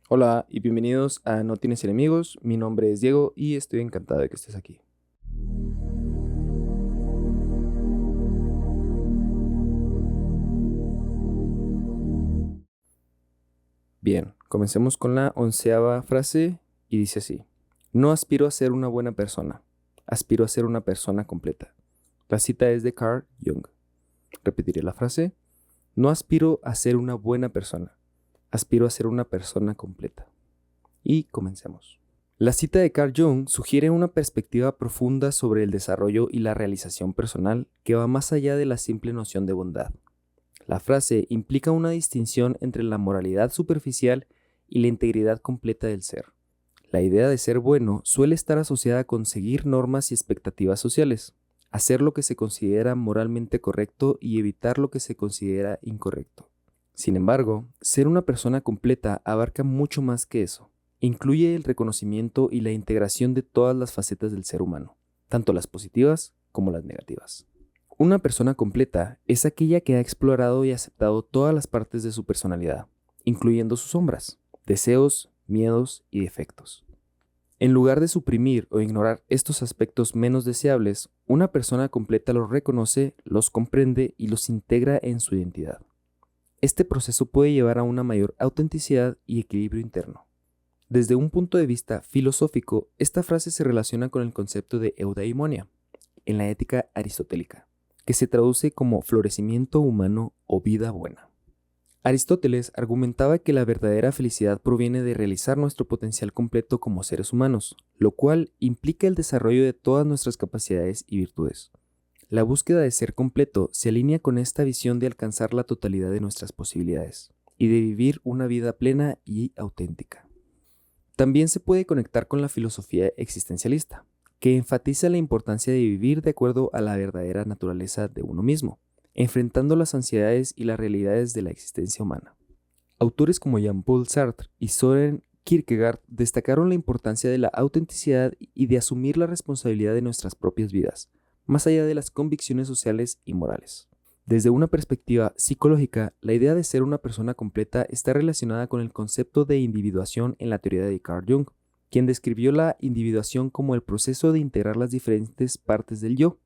Hola y bienvenidos a No Tienes Enemigos. Mi nombre es Diego y estoy encantado de que estés aquí. Bien, comencemos con la 11ª frase y dice así. No aspiro a ser una buena persona, aspiro a ser una persona completa. La cita es de Carl Jung. Repetiré la frase. No aspiro a ser una buena persona, aspiro a ser una persona completa. Y comencemos. La cita de Carl Jung sugiere una perspectiva profunda sobre el desarrollo y la realización personal que va más allá de la simple noción de bondad. La frase implica una distinción entre la moralidad superficial y la integridad completa del ser. La idea de ser bueno suele estar asociada con seguir normas y expectativas sociales, hacer lo que se considera moralmente correcto y evitar lo que se considera incorrecto. Sin embargo, ser una persona completa abarca mucho más que eso. Incluye el reconocimiento y la integración de todas las facetas del ser humano, tanto las positivas como las negativas. Una persona completa es aquella que ha explorado y aceptado todas las partes de su personalidad, incluyendo sus sombras, deseos, miedos y defectos. En lugar de suprimir o ignorar estos aspectos menos deseables, una persona completa los reconoce, los comprende y los integra en su identidad. Este proceso puede llevar a una mayor autenticidad y equilibrio interno. Desde un punto de vista filosófico, esta frase se relaciona con el concepto de eudaimonia en la ética aristotélica, que se traduce como florecimiento humano o vida buena. Aristóteles argumentaba que la verdadera felicidad proviene de realizar nuestro potencial completo como seres humanos, lo cual implica el desarrollo de todas nuestras capacidades y virtudes. La búsqueda de ser completo se alinea con esta visión de alcanzar la totalidad de nuestras posibilidades y de vivir una vida plena y auténtica. También se puede conectar con la filosofía existencialista, que enfatiza la importancia de vivir de acuerdo a la verdadera naturaleza de uno mismo, enfrentando las ansiedades y las realidades de la existencia humana. Autores como Jean-Paul Sartre y Søren Kierkegaard destacaron la importancia de la autenticidad y de asumir la responsabilidad de nuestras propias vidas, más allá de las convicciones sociales y morales. Desde una perspectiva psicológica, la idea de ser una persona completa está relacionada con el concepto de individuación en la teoría de Carl Jung, quien describió la individuación como el proceso de integrar las diferentes partes del yo,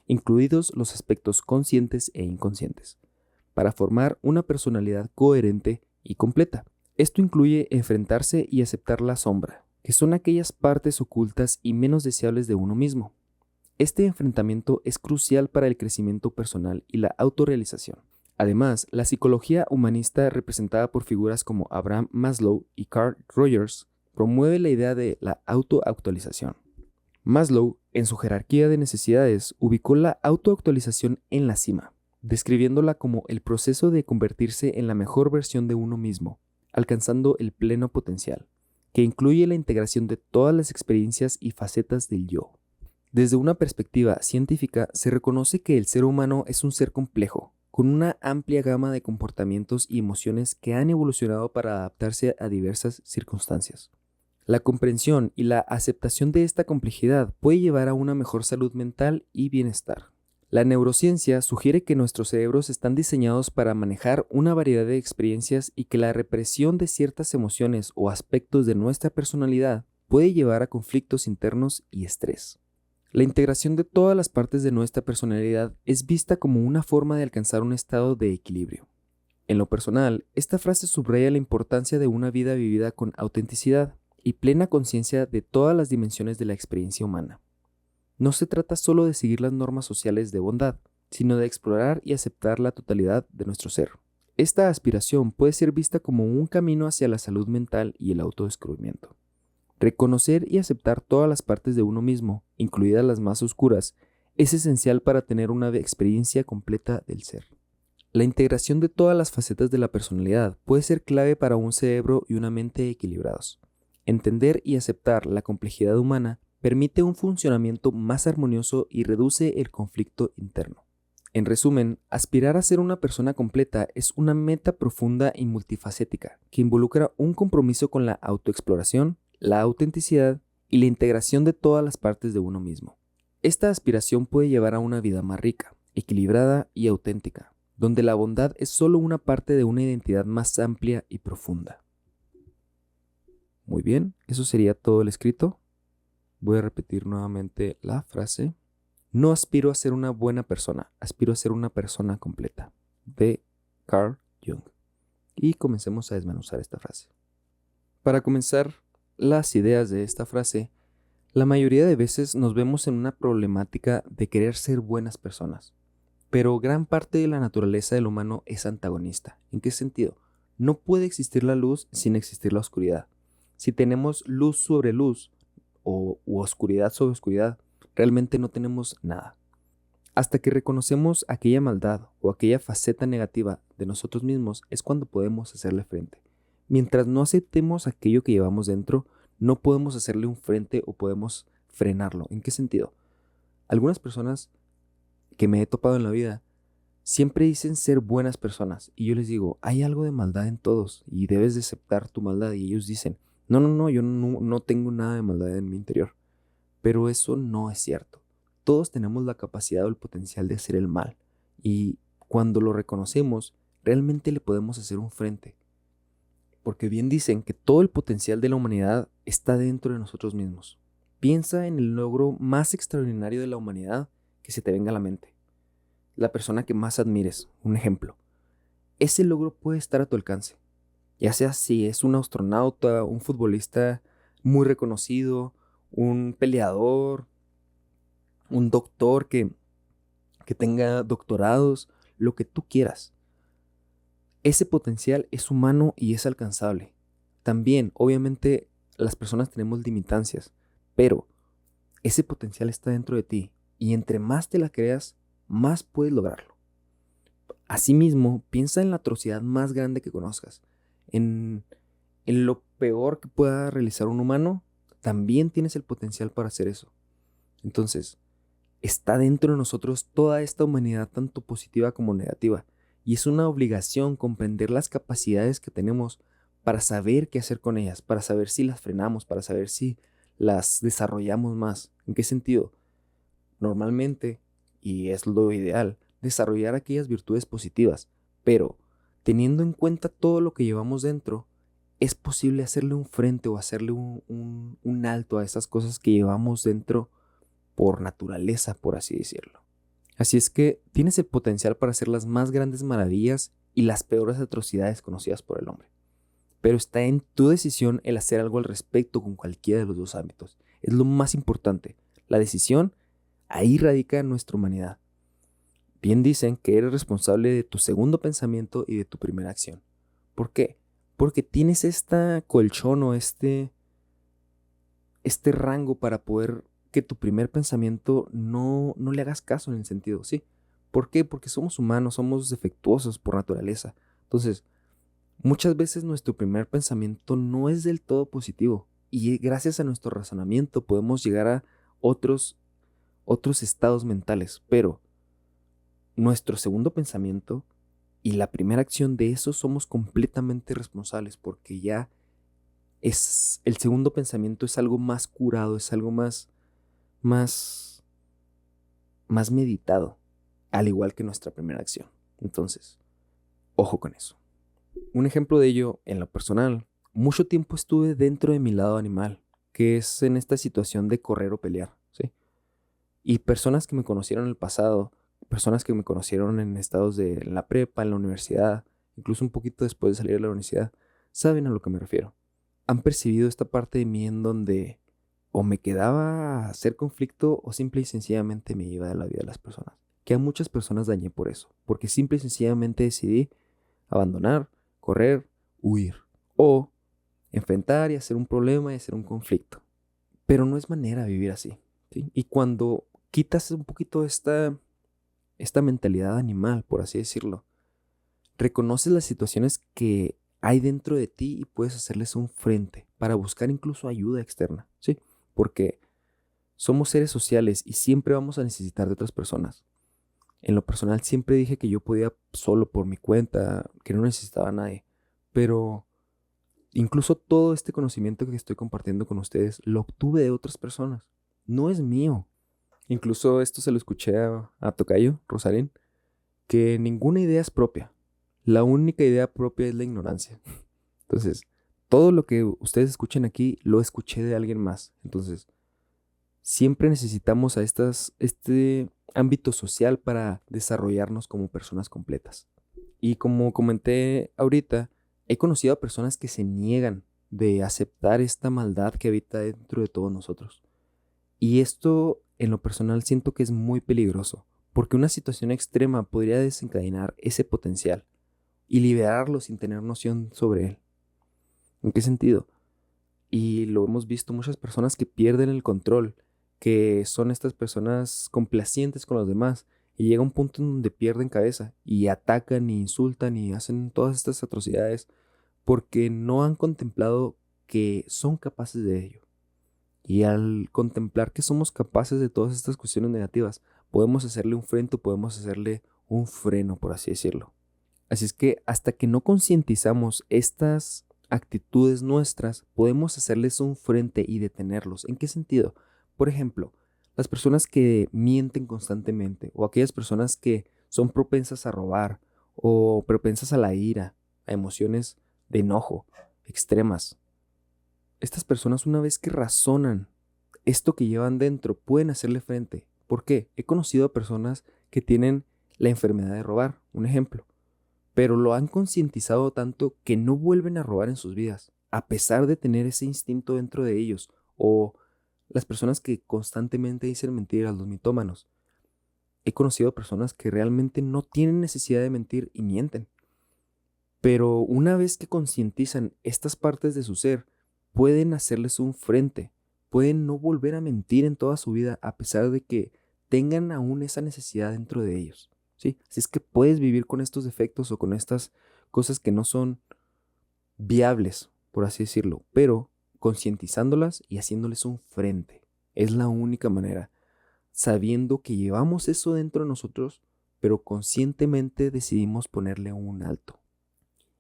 incluidos los aspectos conscientes e inconscientes, para formar una personalidad coherente y completa. Esto incluye enfrentarse y aceptar la sombra, que son aquellas partes ocultas y menos deseables de uno mismo. Este enfrentamiento es crucial para el crecimiento personal y la autorrealización. Además, la psicología humanista representada por figuras como Abraham Maslow y Carl Rogers promueve la idea de la autoactualización. Maslow, en su jerarquía de necesidades, ubicó la autoactualización en la cima, describiéndola como el proceso de convertirse en la mejor versión de uno mismo, alcanzando el pleno potencial, que incluye la integración de todas las experiencias y facetas del yo. Desde una perspectiva científica, se reconoce que el ser humano es un ser complejo, con una amplia gama de comportamientos y emociones que han evolucionado para adaptarse a diversas circunstancias. La comprensión y la aceptación de esta complejidad puede llevar a una mejor salud mental y bienestar. La neurociencia sugiere que nuestros cerebros están diseñados para manejar una variedad de experiencias y que la represión de ciertas emociones o aspectos de nuestra personalidad puede llevar a conflictos internos y estrés. La integración de todas las partes de nuestra personalidad es vista como una forma de alcanzar un estado de equilibrio. En lo personal, esta frase subraya la importancia de una vida vivida con autenticidad y plena conciencia de todas las dimensiones de la experiencia humana. No se trata solo de seguir las normas sociales de bondad, sino de explorar y aceptar la totalidad de nuestro ser. Esta aspiración puede ser vista como un camino hacia la salud mental y el autodescubrimiento. Reconocer y aceptar todas las partes de uno mismo, incluidas las más oscuras, es esencial para tener una experiencia completa del ser. La integración de todas las facetas de la personalidad puede ser clave para un cerebro y una mente equilibrados. Entender y aceptar la complejidad humana permite un funcionamiento más armonioso y reduce el conflicto interno. En resumen, aspirar a ser una persona completa es una meta profunda y multifacética que involucra un compromiso con la autoexploración, la autenticidad y la integración de todas las partes de uno mismo. Esta aspiración puede llevar a una vida más rica, equilibrada y auténtica, donde la bondad es solo una parte de una identidad más amplia y profunda. Muy bien, eso sería todo el escrito. Voy a repetir nuevamente la frase. No aspiro a ser una buena persona, aspiro a ser una persona completa. De Carl Jung. Y comencemos a desmenuzar esta frase. Para comenzar las ideas de esta frase, la mayoría de veces nos vemos en una problemática de querer ser buenas personas. Pero gran parte de la naturaleza del humano es antagonista. ¿En qué sentido? No puede existir la luz sin existir la oscuridad. Si tenemos luz sobre luz u oscuridad sobre oscuridad, realmente no tenemos nada. Hasta que reconocemos aquella maldad o aquella faceta negativa de nosotros mismos es cuando podemos hacerle frente. Mientras no aceptemos aquello que llevamos dentro, no podemos hacerle un frente o podemos frenarlo. ¿En qué sentido? Algunas personas que me he topado en la vida siempre dicen ser buenas personas y yo les digo, hay algo de maldad en todos y debes de aceptar tu maldad, y ellos dicen, no, yo no tengo nada de maldad en mi interior. Pero eso no es cierto. Todos tenemos la capacidad o el potencial de hacer el mal, y cuando lo reconocemos realmente le podemos hacer un frente, porque bien dicen que todo el potencial de la humanidad está dentro de nosotros mismos. Piensa en el logro más extraordinario de la humanidad que se te venga a la mente. La persona que más admires, un ejemplo. Ese logro puede estar a tu alcance. Ya sea si es un astronauta, un futbolista muy reconocido, un peleador, un doctor que tenga doctorados, lo que tú quieras. Ese potencial es humano y es alcanzable. También, obviamente, las personas tenemos limitancias, pero ese potencial está dentro de ti y entre más te la creas, más puedes lograrlo. Asimismo, piensa en la atrocidad más grande que conozcas, en lo peor que pueda realizar un humano. También tienes el potencial para hacer eso. Entonces, está dentro de nosotros toda esta humanidad, tanto positiva como negativa, y es una obligación comprender las capacidades que tenemos para saber qué hacer con ellas, para saber si las frenamos, para saber si las desarrollamos más. ¿En qué sentido? Normalmente, y es lo ideal, desarrollar aquellas virtudes positivas, pero teniendo en cuenta todo lo que llevamos dentro, es posible hacerle un frente o hacerle un alto a esas cosas que llevamos dentro por naturaleza, por así decirlo. Así es que tienes el potencial para hacer las más grandes maravillas y las peores atrocidades conocidas por el hombre. Pero está en tu decisión el hacer algo al respecto con cualquiera de los dos ámbitos. Es lo más importante. La decisión, ahí radica nuestra humanidad. Bien dicen que eres responsable de tu segundo pensamiento y de tu primera acción. ¿Por qué? Porque tienes esta colchón o este rango para poder que tu primer pensamiento no le hagas caso, en el sentido, ¿sí? ¿Por qué? Porque somos humanos, somos defectuosos por naturaleza. Entonces, muchas veces nuestro primer pensamiento no es del todo positivo, y gracias a nuestro razonamiento podemos llegar a otros estados mentales, pero nuestro segundo pensamiento y la primera acción de eso somos completamente responsables, porque ya el segundo pensamiento es algo más curado, es algo más meditado, al igual que nuestra primera acción. Entonces, ojo con eso. Un ejemplo de ello, en lo personal, mucho tiempo estuve dentro de mi lado animal, que es en esta situación de correr o pelear, ¿sí? Y personas que me conocieron en el pasado, personas que me conocieron en estados en la prepa, en la universidad, incluso un poquito después de salir de la universidad, saben a lo que me refiero. Han percibido esta parte de mí en donde o me quedaba a hacer conflicto o simple y sencillamente me iba de la vida de las personas. Que a muchas personas dañé por eso, porque simple y sencillamente decidí abandonar, correr, huir o enfrentar y hacer un problema y hacer un conflicto. Pero no es manera de vivir así, ¿sí? Y cuando quitas un poquito esta mentalidad animal, por así decirlo, reconoces las situaciones que hay dentro de ti y puedes hacerles un frente para buscar incluso ayuda externa, ¿sí? Porque somos seres sociales y siempre vamos a necesitar de otras personas. En lo personal siempre dije que yo podía solo por mi cuenta, que no necesitaba a nadie, pero incluso todo este conocimiento que estoy compartiendo con ustedes lo obtuve de otras personas, no es mío. Incluso esto se lo escuché a Tocayo, Rosarín, que ninguna idea es propia. La única idea propia es la ignorancia. Entonces, todo lo que ustedes escuchen aquí lo escuché de alguien más. Entonces, siempre necesitamos a este ámbito social para desarrollarnos como personas completas. Y como comenté ahorita, he conocido a personas que se niegan de aceptar esta maldad que habita dentro de todos nosotros. Y esto, en lo personal, siento que es muy peligroso, porque una situación extrema podría desencadenar ese potencial y liberarlo sin tener noción sobre él. ¿En qué sentido? Y lo hemos visto muchas personas que pierden el control, que son estas personas complacientes con los demás, y llega un punto en donde pierden cabeza y atacan y insultan y hacen todas estas atrocidades porque no han contemplado que son capaces de ello. Y al contemplar que somos capaces de todas estas cuestiones negativas, podemos hacerle un frente, podemos hacerle un freno, por así decirlo. Así es que hasta que no concientizamos estas actitudes nuestras, podemos hacerles un frente y detenerlos. ¿En qué sentido? Por ejemplo, las personas que mienten constantemente o aquellas personas que son propensas a robar o propensas a la ira, a emociones de enojo extremas. Estas personas, una vez que razonan esto que llevan dentro, pueden hacerle frente. ¿Por qué? He conocido a personas que tienen la enfermedad de robar, un ejemplo, pero lo han concientizado tanto que no vuelven a robar en sus vidas, a pesar de tener ese instinto dentro de ellos. O las personas que constantemente dicen mentiras, los mitómanos. He conocido personas que realmente no tienen necesidad de mentir y mienten. Pero una vez que concientizan estas partes de su ser, pueden hacerles un frente, pueden no volver a mentir en toda su vida a pesar de que tengan aún esa necesidad dentro de ellos. ¿Sí? Así es que puedes vivir con estos defectos o con estas cosas que no son viables, por así decirlo, pero concientizándolas y haciéndoles un frente. Es la única manera, sabiendo que llevamos eso dentro de nosotros, pero conscientemente decidimos ponerle un alto.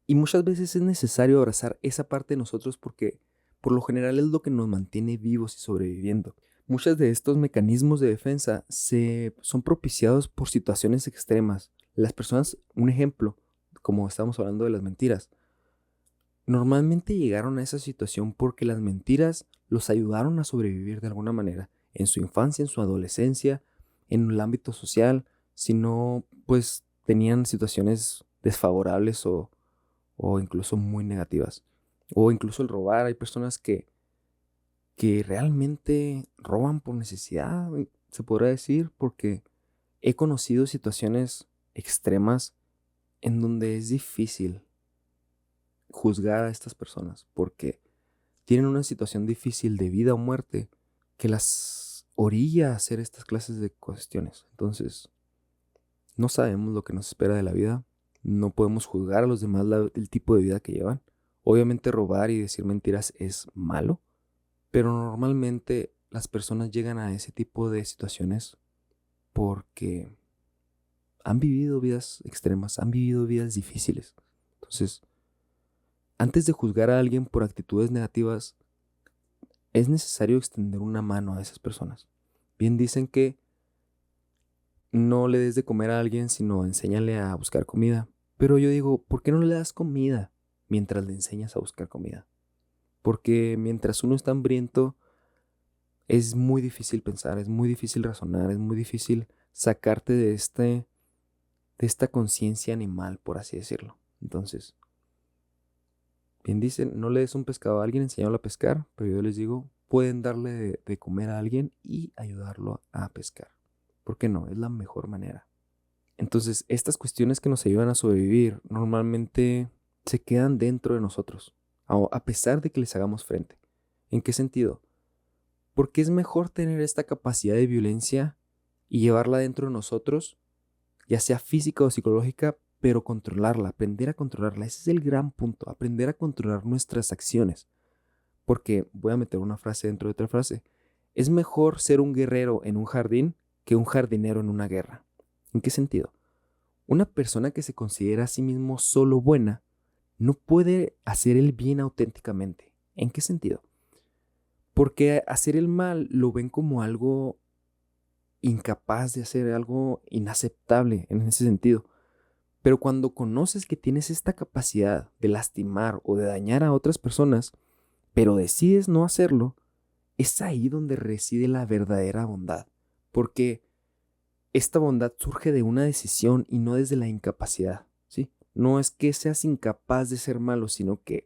Y muchas veces es necesario abrazar esa parte de nosotros porque por lo general es lo que nos mantiene vivos y sobreviviendo. Muchos de estos mecanismos de defensa son propiciados por situaciones extremas. Las personas, un ejemplo, como estamos hablando de las mentiras, normalmente llegaron a esa situación porque las mentiras los ayudaron a sobrevivir de alguna manera, en su infancia, en su adolescencia, en el ámbito social, si no, pues tenían situaciones desfavorables o incluso muy negativas. O incluso el robar. Hay personas que realmente roban por necesidad, se podrá decir, porque he conocido situaciones extremas en donde es difícil juzgar a estas personas porque tienen una situación difícil de vida o muerte que las orilla a hacer estas clases de cuestiones. Entonces, no sabemos lo que nos espera de la vida. No podemos juzgar a los demás el tipo de vida que llevan. Obviamente robar y decir mentiras es malo, pero normalmente las personas llegan a ese tipo de situaciones porque han vivido vidas extremas, han vivido vidas difíciles. Entonces, antes de juzgar a alguien por actitudes negativas, es necesario extender una mano a esas personas. Bien dicen que no le des de comer a alguien, sino enséñale a buscar comida. Pero yo digo, ¿por qué no le das comida mientras le enseñas a buscar comida? Porque mientras uno está hambriento, es muy difícil pensar, es muy difícil razonar, es muy difícil sacarte de esta conciencia animal, por así decirlo. Entonces, bien dicen, no le des un pescado a alguien, enséñalo a pescar, pero yo les digo, pueden darle de comer a alguien y ayudarlo a pescar. ¿Por qué no? Es la mejor manera. Entonces, estas cuestiones que nos ayudan a sobrevivir normalmente se quedan dentro de nosotros, a pesar de que les hagamos frente. ¿En qué sentido? Porque es mejor tener esta capacidad de violencia y llevarla dentro de nosotros, ya sea física o psicológica, pero controlarla, aprender a controlarla. Ese es el gran punto, aprender a controlar nuestras acciones. Porque voy a meter una frase dentro de otra frase. Es mejor ser un guerrero en un jardín que un jardinero en una guerra. ¿En qué sentido? Una persona que se considera a sí mismo solo buena no puede hacer el bien auténticamente. ¿En qué sentido? Porque hacer el mal lo ven como algo incapaz de hacer, algo inaceptable en ese sentido. Pero cuando conoces que tienes esta capacidad de lastimar o de dañar a otras personas, pero decides no hacerlo, es ahí donde reside la verdadera bondad. Porque esta bondad surge de una decisión y no desde la incapacidad, ¿sí? No es que seas incapaz de ser malo, sino que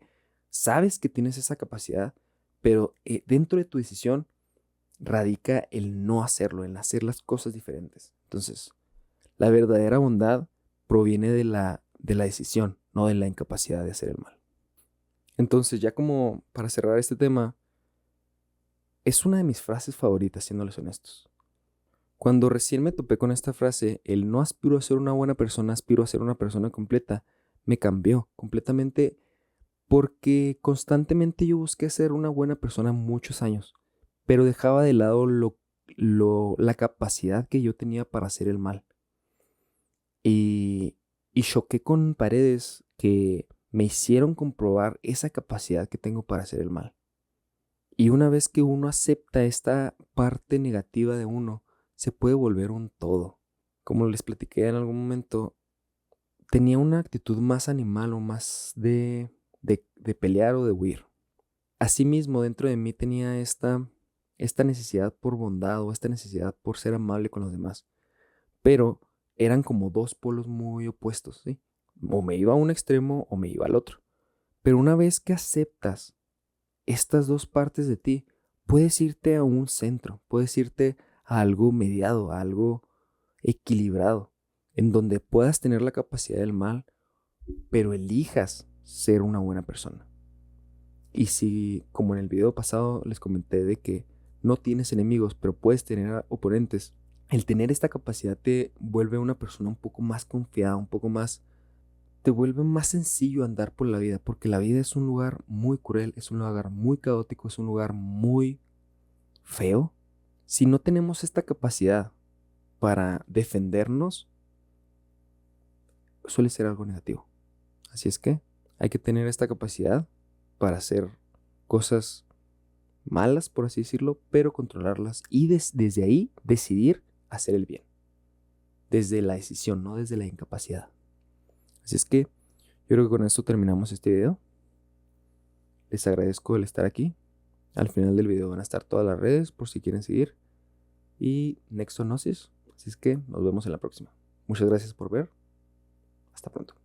sabes que tienes esa capacidad, pero dentro de tu decisión radica el no hacerlo, en hacer las cosas diferentes. Entonces, la verdadera bondad proviene de la decisión, no de la incapacidad de hacer el mal. Entonces, ya como para cerrar este tema, es una de mis frases favoritas, siéndoles honestos. Cuando recién me topé con esta frase, el no aspiro a ser una buena persona, aspiro a ser una persona completa, me cambió completamente porque constantemente yo busqué ser una buena persona muchos años, pero dejaba de lado la capacidad que yo tenía para hacer el mal. Y, y choqué con paredes que me hicieron comprobar esa capacidad que tengo para hacer el mal. Y una vez que uno acepta esta parte negativa de uno, se puede volver un todo. Como les platiqué en algún momento, tenía una actitud más animal o más de pelear o de huir. Asimismo, dentro de mí tenía esta necesidad por bondad o esta necesidad por ser amable con los demás. Pero eran como dos polos muy opuestos, ¿sí? O me iba a un extremo o me iba al otro. Pero una vez que aceptas estas dos partes de ti, puedes irte a un centro, puedes irte a algo mediado, a algo equilibrado, en donde puedas tener la capacidad del mal, pero elijas ser una buena persona. Y si, como en el video pasado les comenté de que no tienes enemigos, pero puedes tener oponentes, el tener esta capacidad te vuelve una persona un poco más confiada, un poco más, te vuelve más sencillo andar por la vida, porque la vida es un lugar muy cruel, es un lugar muy caótico, es un lugar muy feo. Si no tenemos esta capacidad para defendernos, suele ser algo negativo. Así es que hay que tener esta capacidad para hacer cosas malas, por así decirlo, pero controlarlas y desde ahí decidir hacer el bien. Desde la decisión, no desde la incapacidad. Así es que yo creo que con esto terminamos este video. Les agradezco el estar aquí. Al final del video van a estar todas las redes por si quieren seguir. Y Nexonosis. Así es que nos vemos en la próxima. Muchas gracias por ver. Hasta pronto.